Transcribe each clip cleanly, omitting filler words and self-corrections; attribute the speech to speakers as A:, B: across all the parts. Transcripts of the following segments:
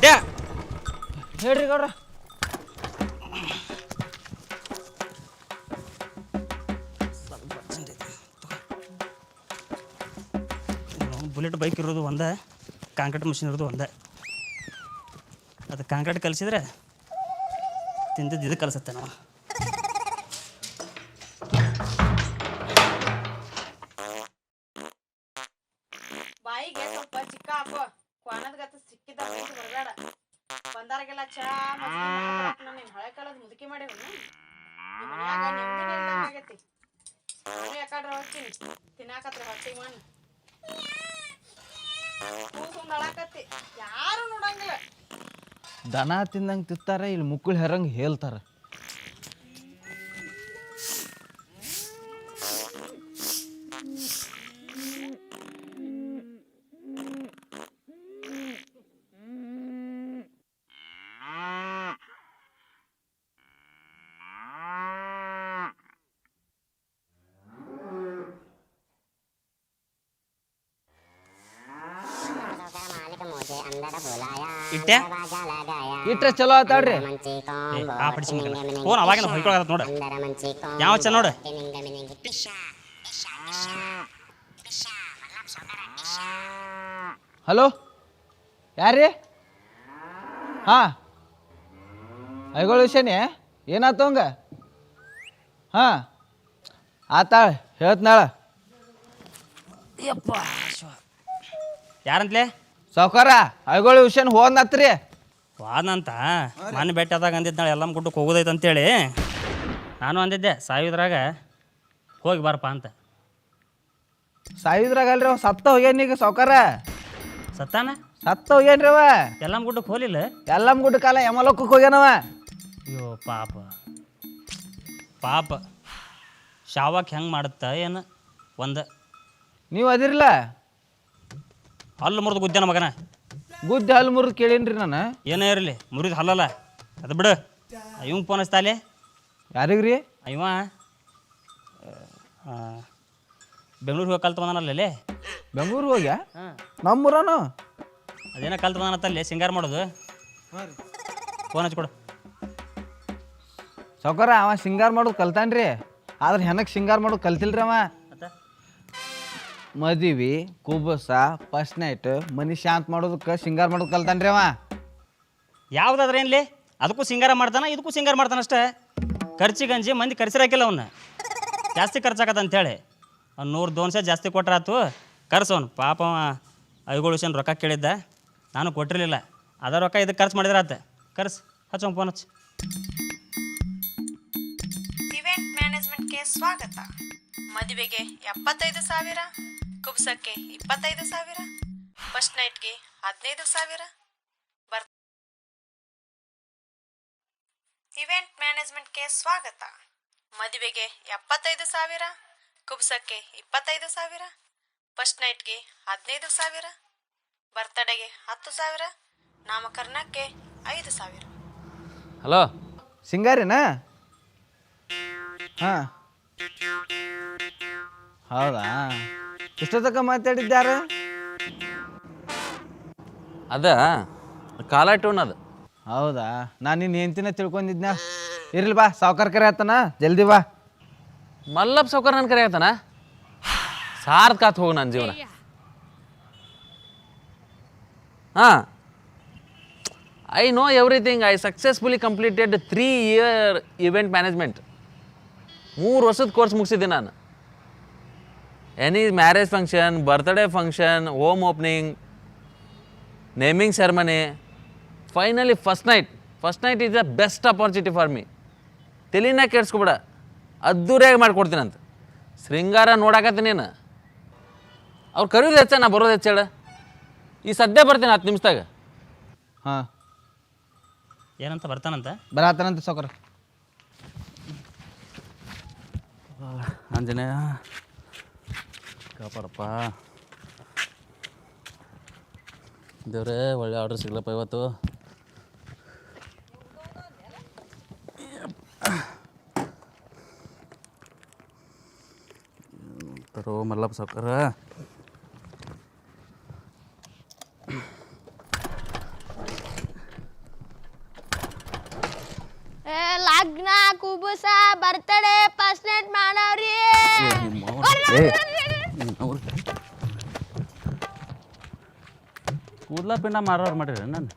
A: ಇಟ್ಟೆ
B: ಹೇಳ್ರಿ ಗೌಡ್ರ.
A: ಬುಲೆಟ್ ಬೈಕ್ ಇರೋದು ಒಂದೇ, ಕಾಂಕ್ರೀಟ್ ಮಷಿನ್ ಇರೋದು ಒಂದೇ. ಅದು ಕಾಂಕ್ರೀಟ್ ಕಲಿಸಿದ್ರೆ ತಿಂದಿದ್ದು ಇದು ಕಲಿಸುತ್ತೆ ನಾವು.
C: ಬಾಯಿಗೆ ಸ್ವಲ್ಪ ಚಿಕ್ಕ ಹಾಕೋ, ಕ್ವಾನದ ಗತ್ತ ಸಿಕ್ಕಿದ ಬರಬೇಡ. ಬಂದಾರಿಗೆಲ್ಲ ಚಾ ನೀನ್ ಹಳೆ ಕಾಲದ ಮುದುಕಿ ಮಾಡೇವಿ. ನಿಮ್ಮ ಮನ್ಯಾಗ ನೆಮ್ಮದಿನೇ ಇಲ್ದಂಗ ಆಗೈತಿ. ನಾನು ಯಾಕಡ್ರ ಹೋಗ್ತೀನಿ ತಿನ್ನಾಕತ್ರ ಹೊಟ್ಟಿಗೆ ಮಣ್ಣು ಕೂಸುಂದ್ ಅಳಾಕತ್ತಿ, ಯಾರು ನೋಡಂಗಿಲ್ಲ.
B: ದನ ತಿಂದಂಗೆ ತಿಂತಾರ, ಇಲ್ಲಿ ಮುಕ್ಕಳು ಹೆರಂಗೆ ಹೇಳ್ತಾರ.
A: ಇಟ್ಟೆ
B: ಇಟ್ರೆ ಚಲೋ ಆತಾಳ್ರಿ.
A: ಫೋನ್ ಅವಾಗಿನ ಹೊಯ್ಕೊಳತ್ ನೋಡ, ಯಾವ ಚ ನೋಡ.
B: ಹಲೋ, ಯಾರ್ರಿ? ಹಾಂ, ಐಗಳು ವಿಷಯನೇ ಏನಾತವಂಗ? ಹಾಂ ಆತಾಳ, ಹೇಳ್ತನಾಳ.
A: ಯಪ್ಪ ಯಾರಂತಲೇ?
B: ಸಾವ್ಕಾರ, ಐಗಳು ವಿಷಯನ ಹೋದ್ನತ್ರಿ.
A: ವಾದಂತ ಮನೆ ಭೇಟಿ ಆದಾಗ ಅಂದಿದ್ದು ನಾಳೆ ಎಲ್ಲ ಗುಡ್ಡಕ್ಕೆ ಹೋಗೋದೈತೆ ಅಂತೇಳಿ ನಾನು ಅಂದಿದ್ದೆ, ಸಾಯುದ್ರಾಗ ಹೋಗಿ ಬಾರಪ್ಪ ಅಂತ.
B: ಸಾಯುದ್ರಾಗಲ್ರಿ ಅವ ಸತ್ತ ಹೋಗ್ಯಾನೀಗ ಸಾವ್ಕಾರ.
A: ಸತ್ತಾನ?
B: ಸತ್ತ ಹೋಗ್ಯಾನ್ರಿ ಅವ.
A: ಎಲ್ಲಮ್ಮ ಗುಡ್ಡಕ್ಕೆ ಹೋಲಿಲ್ಲ?
B: ಎಲ್ಲಮ್ಮ ಗುಡ್ಡ ಕಾಲ ಯಮಲೋಕಕ್ಕೆ ಹೋಗ್ಯಾನವ.
A: ಅಯ್ಯೋ ಪಾಪ ಪಾಪ, ಶಾವಕ್ಕೆ ಹೆಂಗೆ ಮಾಡುತ್ತ ಏನು ಒಂದು.
B: ನೀವು ಅದಿರಲ್ಲ?
A: ಹಲ್ಲು ಮುರಿದು ಗುದ್ದಾನ ಮಗನ.
B: ಗುದ್ದಿ ಹಲ್ಲು ಮುರಿದು ಕೇಳೀನ್ರಿ ನಾನು.
A: ಏನೇ ಇರಲಿ, ಮುರಿದು ಹಲ್ಲಲ್ಲ ಅದು ಬಿಡು. ಇವಂಗೆ ಫೋನ್ ಹಚ್ತಾಲೆ.
B: ಯಾರಿಗ್ರಿ?
A: ಇವ ಬೆಂಗ್ಳೂರಿಗೆ ಹೋಗಿ ಕಲ್ತು ಬಂದಾನಲ್ಲೇ.
B: ಬೆಂಗ್ಳೂರಿಗೆ ಹೋಗ್ಯಾ?
A: ಹಾಂ,
B: ನಮ್ಮೂರನು.
A: ಅದೇನೋ ಕಲ್ತು ಬಂದಾನತ್ತಲ್ಲಿ ಸಿಂಗಾರ ಮಾಡೋದು. ಫೋನ್ ಹಚ್ಕೊಡು.
B: ಸಾವ್ಕಾರ, ಅವ ಸಿಂಗಾರ ಮಾಡೋದು ಕಲ್ತಾನ್ರಿ, ಆದ್ರೆ ಹೆನಕ್ಕೆ ಸಿಂಗಾರ ಮಾಡೋದು ಕಲ್ತಿಲ್ರಿ ಅವ. ಮದುವೆ, ಕುಬಸ, ಫಸ್ಟ್ ನೈಟ್, ಮನಿ ಶಾಂತ ಮಾಡೋದಕ್ಕೆ ಸಿಂಗಾರ ಮಾಡೋದು ಕಲ್ತಾನ್ರಿ ಅವ.
A: ಯಾವುದಾದ್ರೆ ಏನ್ಲಿ, ಅದಕ್ಕೂ ಸಿಂಗಾರ ಮಾಡ್ತಾನೆ, ಇದಕ್ಕೂ ಸಿಂಗಾರ ಮಾಡ್ತಾನೆ ಅಷ್ಟೇ. ಖರ್ಚಿಗಂಜಿ ಮಂದಿ ಕರ್ಸಿರಾಕಿಲ್ಲ ಅವನ್ನ, ಜಾಸ್ತಿ ಖರ್ಚಾಕತ್ತ ಅಂತೇಳಿ. ಅವ್ನು 100-200 ಜಾಸ್ತಿ ಕೊಟ್ರಾತು, ಕರ್ಸವನು ಪಾಪ. ಐಗಳು ವಿಷಯ ರೊಕ್ಕ ಕೇಳಿದ್ದ, ನಾನು ಕೊಟ್ಟಿರಲಿಲ್ಲ. ಅದ ರೊಕ್ಕ ಇದಕ್ಕೆ ಖರ್ಚು ಮಾಡಿದ್ರಾತ. ಕರ್ಸ್, ಹಚ್ಚೋಂಗೆ ಫೋನ್ ಹಚ್ಚಿ.
C: ಇವೆಂಟ್ ಮ್ಯಾನೇಜ್ಮೆಂಟ್ಗೆ ಸ್ವಾಗತ. ಮದುವೆಗೆ 75,000, ಕುಬ್ಸಕ್ಕೆ 25,000, ಫಸ್ಟ್ ನೈಟ್ಗೆ 15,000. ಇವೆಂಟ್ ಮ್ಯಾನೇಜ್ಮೆಂಟ್ಗೆ ಸ್ವಾಗತ. ಮದುವೆಗೆ 75,000, ಕುಬ್ಸಕ್ಕೆ 25,000, ಫಸ್ಟ್ ನೈಟ್ಗೆ 15,000, ಬರ್ತಡೆಗೆ 10,000, ನಾಮಕರಣಕ್ಕೆ 5,000.
B: ಹಲೋ, ಸಿಂಗಾರಿನಾ? ಹಾಂ, ಹೌದಾ? ಇಷ್ಟೊತ್ತಕ ಮಾತಾಡಿದ್ದಾರ?
D: ಅದ ಕಾಲ ಟೂನ್ ಅದು.
B: ಹೌದಾ? ನಾನು ನಿನ್ನ ಹೆಂಡ್ತಿನ ತಿಳ್ಕೊಂಡಿದ್ನ. ಇರ್ಲಿ ಬಾ, ಸಾವ್ಕಾರ ಕರೆ ಆತನ, ಜಲ್ದಿ ಬಾ.
D: ಮಲ್ಲಪ್ಪ ಸಾವ್ಕಾರ ನನ್ನ ಕರೆ ಆಯ್ತಾನ. ಸಾರ್ಥಕಾತ್ ಹೋಗು ನನ್ನ ಜೀವನ. ಹಾಂ, I know everything. I successfully completed 3 year event management. 3 ವರ್ಷದ ಕೋರ್ಸ್ ಮುಗಿಸಿದ್ದೆ ನಾನು. Any marriage function, birthday function, home opening, naming ceremony, finally first night. First night is the best opportunity for me. ತಲೆನ ಕೆಡ್ಸ್ಕೊಬೇಡ, ಅದ್ದೂರಿಯಾಗಿ ಮಾಡಿಕೊಡ್ತೀನಂತ. ಶೃಂಗಾರ ನೋಡಾಕತ್ತೀನಿ ನೀನು. ಅವ್ರು ಕರೆಯೋದು ಹೆಚ್ಚ, ನಾ ಬರೋದು ಹೆಚ್ಚ ಹೇಳ. ಈ ಸದ್ಯ ಬರ್ತೀನಿ 10 ನಿಮಿಷದಾಗ.
B: ಹಾಂ,
A: ಏನಂತ ಬರ್ತಾನಂತ?
B: ಬರತ್ತಾನಂತ ಸಾವ್ಕಾರ.
D: ಆಂಜನೇಯ ಕಾಪಾಡಪ್ಪ ದೇವ್ರೇ, ಒಳ್ಳೆ ಆರ್ಡ್ರ್ ಸಿಗ್ಲಪ್ಪ ಇವತ್ತು. ತರೋ ಮಲ್ಲಪ್ಪ ಸಾವ್ಕಾರ. ಕೂದಲ ಪಿಂಡ ಮಾರೋರು ಮಾಡಿರಿ ನಾನು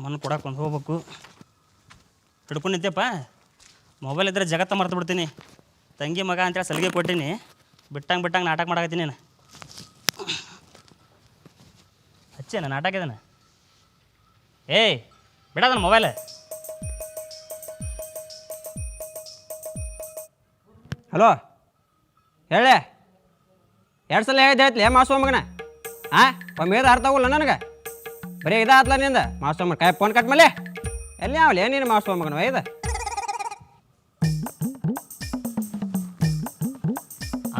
A: ಮಣ್ಣು ಕೊಡಕ್ಕೆ ಒಂದು ಹೋಗ್ಬೇಕು ಹಿಡ್ಕೊಂಡು ನಿಂತೆಪ್ಪ ಮೊಬೈಲ್ ಇದ್ದರೆ ಜಗತ್ತ ಮರ್ತು ಬಿಡ್ತೀನಿ ತಂಗಿ ಮಗ ಅಂತೇಳಿ ಸಲಿಗೆ ಕೊಟ್ಟೀನಿ ಬಿಟ್ಟಂಗೆ ನಾಟಕ ಮಾಡಾಕತ್ತೀನಿ ನಾನು ಹಚ್ಚೇನ ನಾಟಕ ಇದನ ಏಯ್ ಬಿಡೋದನ್ನ ಮೊಬೈಲ್
E: ಹಲೋ ಹೇಳೆ 2 ಸಲ ಹೇಳಿದ್ದೆ ಮಾಸು ಮಗನ ಹಾಂ ಒಮ್ಮೆ ಅರ್ಥ ಆಗೋಲ್ಲ ನನಗೆ ಬರೀ ಇದಾತ್ಲ ನಿಂದ ಮಾಸು ಮಗನ ಕೈ ಫೋನ್ ಕಟ್ ಮೇಲೆ ಎಲ್ಲಿ ಅವಲ್ಲ ನೀನು ಮಾಸು ಮಗನ ಇದು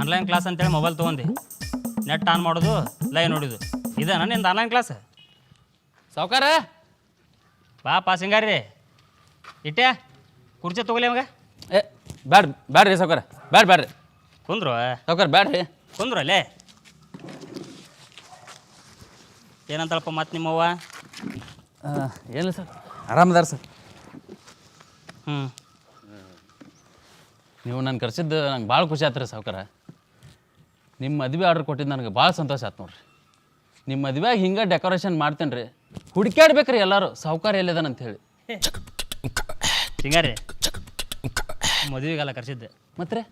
A: ಆನ್ಲೈನ್ ಕ್ಲಾಸ್ ಅಂತೇಳಿ ಮೊಬೈಲ್ ತೊಗೊಂಡು ನೆಟ್ ಆನ್ ಮಾಡೋದು ಲೈವ್ ನೋಡೋದು ಇದೇನ ನಿಂದು ಆನ್ಲೈನ್ ಕ್ಲಾಸ್
D: ಸಾವ್ಕಾರ
A: ಬಾ ಸಿಂಗಾರಿ ಇಟ್ಟೆ ಕುರ್ಚಿ ತೊಗೊಲಿ ಅವಾಗ
D: ಏ ಬ್ಯಾಡ್ರಿ ಸಾವ್ಕಾರ ಬ್ಯಾಡ್ರಿ
A: ಕುಂದ್ರು
D: ಸಾವ್ಕಾರ ಬ್ಯಾಡ್ರಿ
A: ಕುಂದ್ರು ಅಲ್ಲೇ ಏನಂತಳಪ್ಪ ಮತ್ತೆ ನಿಮ್ಮವ್ವ
D: ಏನಿಲ್ಲ ಸರ್ ಆರಾಮದಾರ ಸರ್
A: ಹ್ಞೂ
D: ನೀವು ನಾನು ಕರ್ಸಿದ್ದು ನಂಗೆ ಭಾಳ ಖುಷಿ ಆಯ್ತು ರೀ ಸಾವ್ಕಾರ ನಿಮ್ಮ ಮದುವೆ ಆರ್ಡ್ರ್ ಕೊಟ್ಟಿದ್ದು ನನಗೆ ಭಾಳ ಸಂತೋಷ ಆಯ್ತು ನೋಡ್ರಿ ನಿಮ್ಮ ಮದುವೆಯಾಗ ಹಿಂಗೆ ಡೆಕೋರೇಷನ್ ಮಾಡ್ತೇನೆ ರೀ ಹುಡುಕ್ಯಾಡ್ಬೇಕ್ರಿ ಎಲ್ಲರೂ ಸಾವ್ಕಾರ ಎಲ್ಲಿದಾನ ಅಂಥೇಳಿ
A: ಸಿಂಗಾರಿ ಮದುವೆಗೆಲ್ಲ ಕರ್ಸಿದ್ದೆ
D: ಮತ್ತೆ ರೀ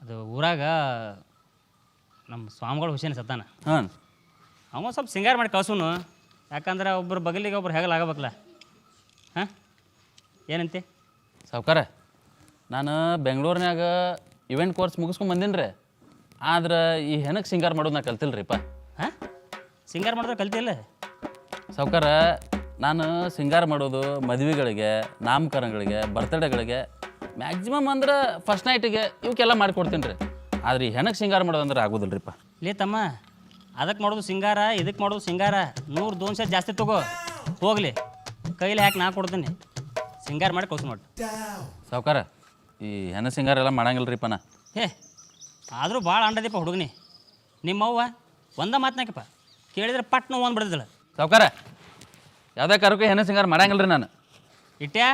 A: ಅದು ಊರಾಗ ನಮ್ಮ ಸ್ವಾಮಿಗಳು ಹುಷೇನ್ ಸತ್ತಾನ
D: ಹಾಂ
A: ಅವ ಸ್ವಲ್ಪ ಸಿಂಗಾರ ಮಾಡಿ ಕಳ್ಸೂನು ಯಾಕಂದ್ರೆ ಒಬ್ಬರು ಬಗಲಿಗೆ ಒಬ್ರು ಹೆಗಲಾಗಬೇಕಲ್ಲ ಹಾಂ ಏನಂತೆ
D: ಸಾವ್ಕಾರ ನಾನು ಬೆಂಗಳೂರಿನಾಗ ಇವೆಂಟ್ ಕೋರ್ಸ್ ಮುಗಿಸ್ಕೊಂಡು ಬಂದೀನಿ ರೀ ಆದ್ರೆ ಈ ಹೆಣಕ್ಕೆ ಸಿಂಗಾರ ಮಾಡೋದು ನಾ ಕಲ್ತಿಲ್ಲ ರೀಪ್ಪ
A: ಹಾಂ ಸಿಂಗಾರ ಮಾಡಿದ್ರೆ ಕಲ್ತಿಲ್ಲ
D: ಸಾವ್ಕಾರ ನಾನು ಸಿಂಗಾರ ಮಾಡೋದು ಮದುವೆಗಳಿಗೆ ನಾಮಕರಣಗಳಿಗೆ ಬರ್ತ್ಡೇಗಳಿಗೆ ಮ್ಯಾಕ್ಸಿಮಮ್ ಅಂದ್ರೆ ಫಸ್ಟ್ ನೈಟಿಗೆ ಇವಕ್ಕೆಲ್ಲ ಮಾಡಿಕೊಡ್ತೀನಿ ರೀ ಆದ್ರೆ ಈ ಹೆಣಕ್ಕೆ ಸಿಂಗಾರ ಮಾಡೋದು ಅಂದ್ರೆ ಆಗೋದಿಲ್ಲ ರೀಪ್ಪ
A: ಲೇ ತಮ್ಮ ಅದಕ್ಕೆ ಮಾಡೋದು ಸಿಂಗಾರ ಇದಕ್ಕೆ ಮಾಡೋದು ಸಿಂಗಾರ 100-200 ಜಾಸ್ತಿ ತಗೋ ಹೋಗಲಿ ಕೈಲಿ ಹಾಕಿ ನಾ ಕೊಡ್ತೀನಿ ಸಿಂಗಾರ ಮಾಡಿ ಕಳ್ಸು ನೋಡಿ
D: ಸಾವ್ಕಾರ ಈ ಹೆಣ ಸಿಂಗಾರ ಎಲ್ಲ ಮಾಡಂಗಿಲ್ಲ ರೀಪ್ಪ ನಾ
A: ಹೇ ಆದರೂ ಭಾಳ ಅಂಡದೀಪ ಹುಡುಗನಿ ನಿಮ್ಮವ್ವ ಒಂದ ಮಾತನಾಕಪ್ಪ ಕೇಳಿದ್ರೆ ಪಟ್ನ ಒಂದು ಬಿಡದಿಲ್ಲ
D: ಸಾವ್ಕಾರ ಯಾವುದೇ ಕಾರಕ್ಕೂ ಹೆಣ ಸಿಂಗಾರ ಮಾಡಂಗಿಲ್ಲ ರೀ ನಾನು
A: ಇಟ್ಟ್ಯಾ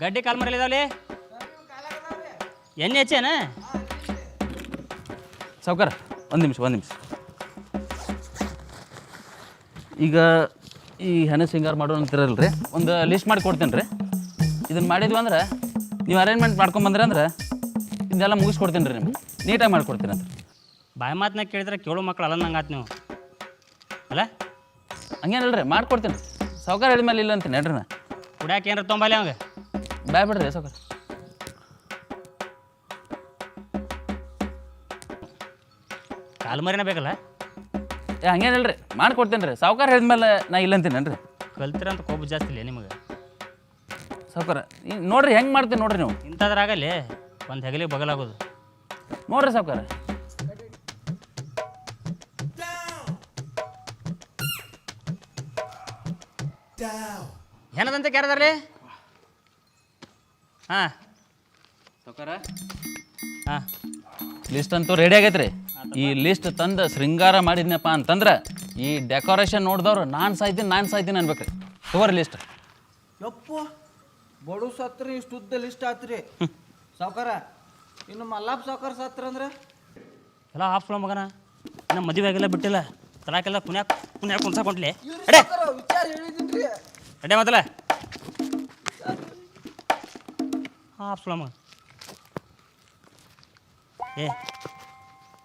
A: ಗಡ್ಡಿ ಕಾಲು ಮರಲಿದಾವಲಿ ಎಣ್ಣೆ ಹೆಚ್ಚೇನ
D: ಸಾವ್ಕಾರ ಒಂದು ನಿಮಿಷ ಈಗ ಈ ಹೆಣ ಸಿಂಗಾರ ಮಾಡೋಣ ಅಂತಿರಲ್ಲ ರೀ ಒಂದು ಲಿಸ್ಟ್ ಮಾಡಿ ಕೊಡ್ತೇನೆ ರೀ ಇದನ್ನು ಮಾಡಿದ್ವಿ ಅಂದ್ರೆ ನೀವು ಅರೇಂಜ್ಮೆಂಟ್ ಮಾಡ್ಕೊಂಬಂದ್ರಿ ಅಂದ್ರೆ ಇದೆಲ್ಲ ಮುಗಿಸ್ಕೊಡ್ತೀನಿ ರೀ ನಿಮ್ಗೆ ನೀಟಾಗಿ ಮಾಡಿಕೊಡ್ತೀನಿ ಅಂತ
A: ಬಾಯಿ ಮಾತನಾಗ ಕೇಳಿದ್ರೆ ಕೇಳೋ ಮಕ್ಳು ಅಲ್ಲಂದಂಗೆ ಆತು ನೀವು ಅಲ್ಲ
D: ಹಂಗೇನಲ್ಲ ರೀ ಮಾಡ್ಕೊಡ್ತೀನಿ ಸಾವ್ಕಾರ ಹೇಳಿದ್ಮೇಲೆ ಇಲ್ಲ ಅಂತೀನಿ ನಡ್ರಿ ನಾ
A: ಕುಡಿಯಾಕೆ ಏನಾರ ತೊಂಬಲ್ಲಿ ಅವಂಗೆ
D: ಬಾಯ್ ಬಿಡ್ರಿ ಸಾವ್ಕಾರ
A: ಕಾಲು ಮರಿನ ಬೇಕಲ್ಲ
D: ಏ ಹಂಗೇನಿಲ್ಲ ರೀ ಮಾಡ್ಕೊಡ್ತೀನಿ ರೀ ಸಾವ್ಕಾರ ಹೇಳಿದ್ಮೇಲೆ ನಾ ಇಲ್ಲ ಅಂತೀನೇನ್ರಿ
A: ಕಲ್ತಿರ ಅಂತ ಕೊಬ್ಬು ಜಾಸ್ತಿ ಇಲ್ಲ ನಿಮಗೆ
D: ಸಾವ್ಕಾರ ನೋಡ್ರಿ ಹೆಂಗೆ ಮಾಡ್ತೀನಿ ನೋಡ್ರಿ ನೀವು
A: ಇಂಥದ್ರಾಗಲ್ಲಿ ಒಂದು ಹೆಗಲಿಗೆ ಬಗಲಾಗೋದು
D: ನೋಡ್ರಿ ಸಾವ್ಕಾರ
A: ಏನದಂತೆ ಕ್ಯಾರದಾರ್ಲಿ ಹಾಂ
D: ಸಾವ್ಕಾರ
A: ಹಾಂ
D: ಲಿಸ್ಟ್ ಅಂತೂ ರೆಡಿ ಆಗೈತೆ ರೀ ಈ ಲಿಸ್ಟ್ ತಂದು ಶೃಂಗಾರ ಮಾಡಿದ್ನಪ್ಪ ಅಂತಂದ್ರೆ ಈ ಡೆಕೋರೇಷನ್ ನೋಡಿದವ್ರು ನಾನು ಸಾಯ್ತೀನಿ ಅನ್ಬೇಕ್ರಿ ತಗೋರಿ ಲಿಸ್ಟ್
B: ಯಪ್ಪ ಬಡು ಸತ್ರಿ ಇಷ್ಟು ಉದ್ದ ಲಿಸ್ಟ್ ಆತ್ರಿ ಸಾವ್ಕಾರ ಇನ್ನು ಮಲ್ಲಾಪ್ ಸಾವ್ಕಾರ ಸತ್ರ ಅಂದ್ರೆ
A: ಎಲ್ಲ ಹಾಫ್ಲ ಮಗನ ನಮ್ಮ ಮದುವೆ ಆಗಿಲ್ಲ ಬಿಟ್ಟಿಲ್ಲ ತಲಾಕೆಲ್ಲ ಪುಣ್ಯಾಕ ಕುಣ್ಸಾಕೊಂಡ್ಲಿ ಅಡೆ ಅಡೆ ಮೊದಲ ಹಾಂ ಸುಳಮ್ಮ ಏ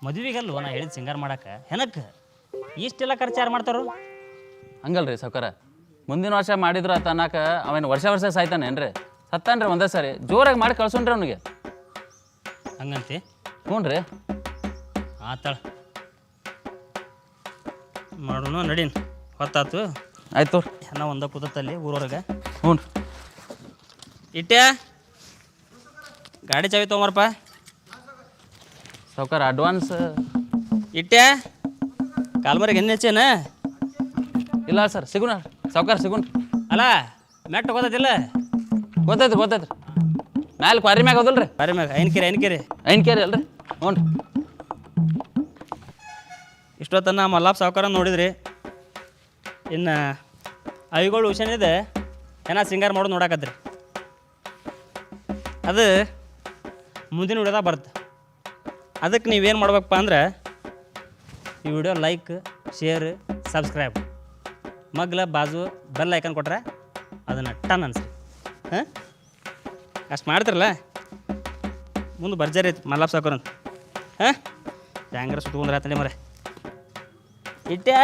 A: ಮದುವೆಗಲ್ವ ನಾ ಹೇಳಿದ ಸಿಂಗಾರ ಮಾಡಕ್ಕೆ ಹೆನಕ್ಕೆ ಇಷ್ಟೆಲ್ಲ ಖರ್ಚು ಯಾರು ಮಾಡ್ತಾರೋ
D: ಹಂಗಲ್ರಿ ಸಾವ್ಕಾರ ಮುಂದಿನ ವರ್ಷ ಮಾಡಿದ್ರು ಆತ ಅನ್ನಕ ಅವನು ವರ್ಷ ಸಾಯ್ತಾನೇನ್ರಿ ಸತ್ತಾನ್ರಿ ಒಂದೇ ಸಾರಿ ಜೋರಾಗಿ ಮಾಡಿ ಕಳ್ಸೋಣ್ರಿ ಅವನಿಗೆ
A: ಹಂಗಂತೆ
D: ಹ್ಞೂ ರೀ
A: ಆತಾಳ ಮಾಡೋಣ ನಡೀನ್ ಹೊತ್ತಾತು
D: ಆಯ್ತು
A: ಹೆಣ ಒಂದ ಕೂತಲ್ಲಿ ಊರೊಳಗೆ
D: ಹ್ಞೂ
A: ಇಟ್ಟ್ಯಾ ಗಾಡಿ ಚಾವಿ ತೊಗೊಂಬರಪ್ಪ
D: ಸಾವ್ಕಾರ ಅಡ್ವಾನ್ಸ್
A: ಇಟ್ಟ್ಯಾ ಕಾಲ್ಮರಿಗೆ ಎಣ್ಣೆ ಹಚ್ಚೇನ
D: ಇಲ್ಲ ಸರ್ ಸಿಗುಣ ಸಾವ್ಕಾರ ಸಿಗುಣ
A: ಅಲ್ಲ ಮ್ಯಾಟ್ ಗೊತ್ತೈತಿಲ್ಲ
D: ಗೊತ್ತೈತ್ರಿ ಮ್ಯಾಲೆ ಕ್ವಾರಿ ಮ್ಯಾಗ ಹೋದಲ್ರಿ
A: ಬಾರಿ ಮ್ಯಾಗ ಐನ್ಕೆರೆ
D: ಐನ್ ಕೇರಿ ಅಲ್ರಿ ಹ್ಞೂ ರೀ
A: ಇಷ್ಟೊತ್ತನ ಮಲ್ಲಾಪ್ ಸಾವ್ಕಾರ ನೋಡಿದ್ರಿ ಇನ್ನು ಅವಿಗಳು ಹುಷಾನಿದೆ ಏನ ಸಿಂಗಾರ ಮಾಡೋದು ನೋಡಾಕತ್ರಿ ಅದು ಮುಂದಿನ ವಿಡಿಯೋದಾಗ ಬರುತ್ತೆ ಅದಕ್ಕೆ ನೀವೇನು ಮಾಡ್ಬೇಕಪ್ಪ ಅಂದ್ರೆ ಈ ವಿಡಿಯೋ ಲೈಕ್ ಶೇರ್ ಸಬ್ಸ್ಕ್ರೈಬ್ ಮಗ್ಲ ಬಾಜು ಬೆಲ್ ಐಕನ್ ಕೊಟ್ರೆ ಅದನ್ನು ಟನ್ ಅನ್ಸ್ರಿ ಹಾಂ ಅಷ್ಟು ಮಾಡ್ತಿರಲ್ಲ ಮುಂದೆ ಬರ್ಜರಿ ಐತಿ ಮಲ್ಲಾಪ್ ಸಾವ್ಕಾರ ಅಂತ ಹಾಂ ಹೆಂಗಾರ ಸುತ್ಕೊಂಡ್ರೆ ಆತಲಿ ಮರೆ ಇಟ್ಟೆ